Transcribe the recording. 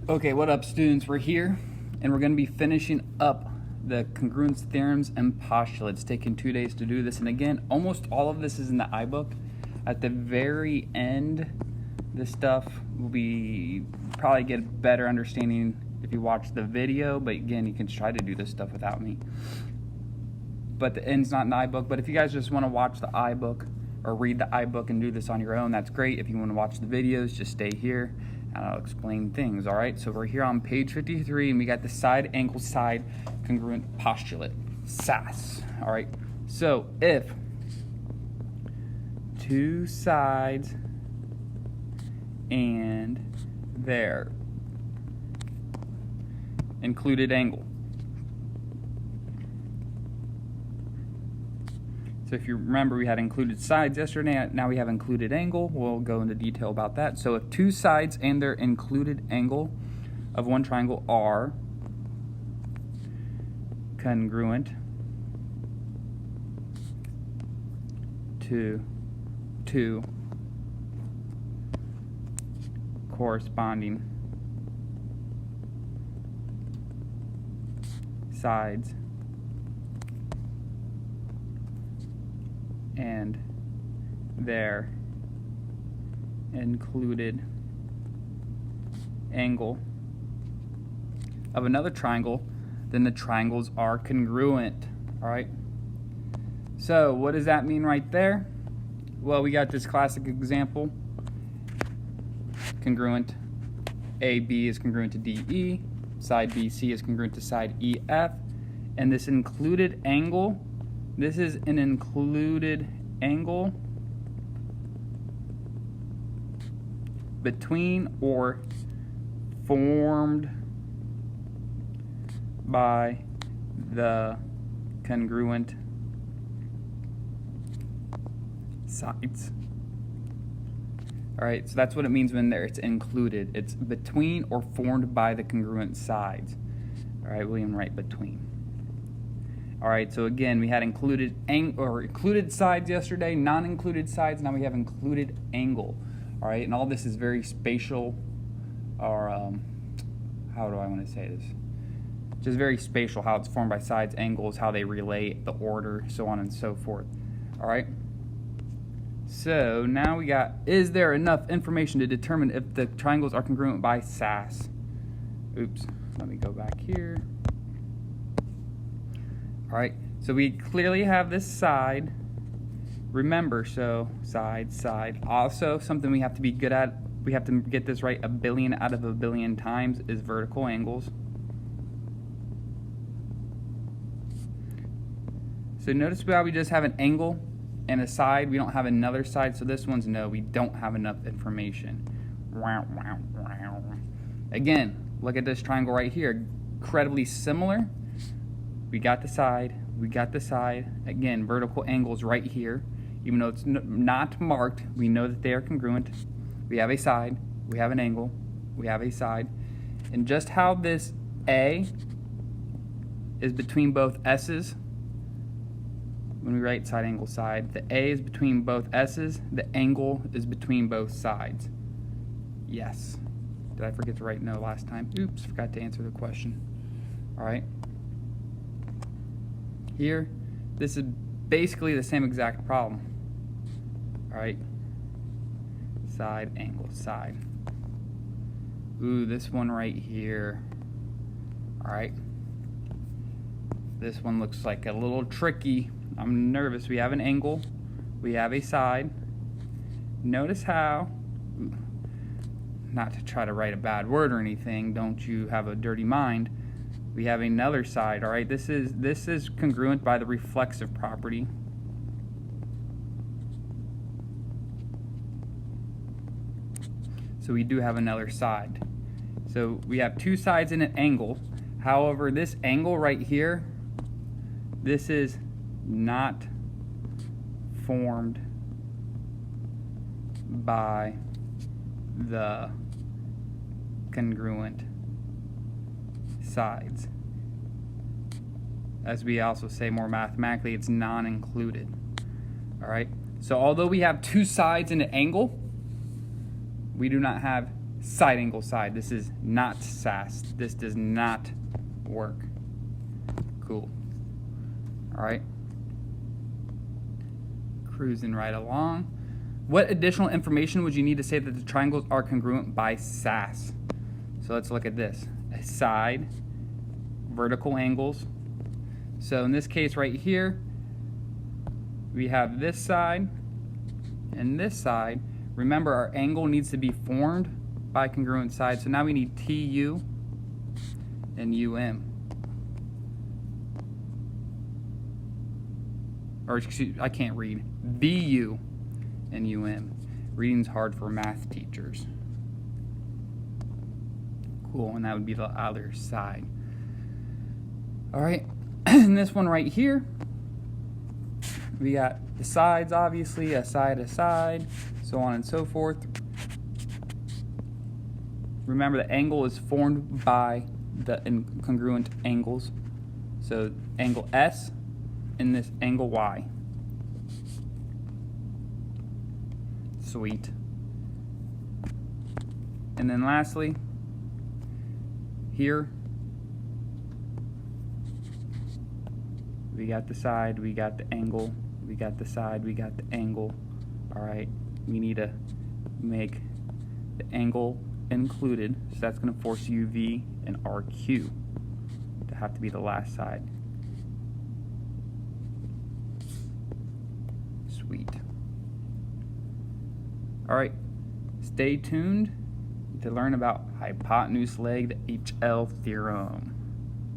Okay, what up, students? We're here and we're going to be finishing up the congruence theorems and postulates. It's taken 2 days to do this, and again, almost all of this is in the iBook. At the very end, this stuff will be probably get a better understanding if you watch the video, but again, you can try to do this stuff without me. But the end's not in the iBook. But if you guys just want to watch the iBook or read the iBook and do this on your own, that's great. If you want to watch the videos, just stay here and I'll explain things. All right, so we're here on page 53 and we got the side angle side congruent postulate, SAS. All right, so if two sides and their included angle. So if you remember, we had included sides yesterday, now we have included angle. We'll go into detail about that. So if two sides and their included angle of one triangle are congruent to two corresponding sides and their included angle of another triangle, then the triangles are congruent. All right, so what does that mean right there? Well, we got this classic example. Congruent AB is congruent to DE, side BC is congruent to side EF, and this included angle, this is an included angle between or formed by the congruent sides. All right, so that's what it means when it's included. It's between or formed by the congruent sides. All right, William Wright, between. All right, so again, we had included sides yesterday, non-included sides. Now we have included angle. All right, and all this is very spatial, or how do I want to say this? Just very spatial, how it's formed by sides, angles, how they relate, the order, so on and so forth. All right. So now we got, is there enough information to determine if the triangles are congruent by SAS? Oops, let me go back here. All right, so we clearly have this side. Remember, so side, side. Also, something we have to be good at, we have to get this right 1 billion out of 1 billion times, is vertical angles. So notice how we just have an angle and a side, we don't have another side, so this one's no, we don't have enough information. Again, look at this triangle right here, incredibly similar. We got the side, we got the side. Again, vertical angles right here. Even though it's not marked, we know that they are congruent. We have a side, we have an angle, we have a side. And just how this A is between both S's, when we write side, angle, side, the A is between both S's, the angle is between both sides. Yes. Did I forget to write no last time? Oops, forgot to answer the question. All right. Here, this is basically the same exact problem. All right. Side, angle, side. Ooh, this one right here. All right. This one looks like a little tricky. I'm nervous. We have an angle, we have a side. Notice how, not to try to write a bad word or anything, don't you have a dirty mind, we have another side. All right, this is congruent by the reflexive property. So we do have another side. So we have two sides in an angle. However, this angle right here, this is not formed by the congruent sides. As we also say more mathematically, it's non-included. All right, so although we have two sides in an angle, we do not have side angle side. This is not SAS. This does not work. Cool. All right. Cruising right along. What additional information would you need to say that the triangles are congruent by SAS? So let's look at this. A side, vertical angles. So in this case right here, we have this side and this side. Remember, our angle needs to be formed by congruent sides. So now we need TU and UM. Or excuse, I can't read. VU and UM. Reading's hard for math teachers. Cool, and that would be the other side. All right, and this one right here, we got the sides, obviously, a side, so on and so forth. Remember, the angle is formed by the incongruent angles. So angle S and this angle Y. Sweet. And then lastly, here, we got the side, we got the angle, we got the side, we got the angle. All right, we need to make the angle included, so that's going to force UV and RQ to have to be the last side. Sweet. All right, stay tuned to learn about hypotenuse-legged HL theorem.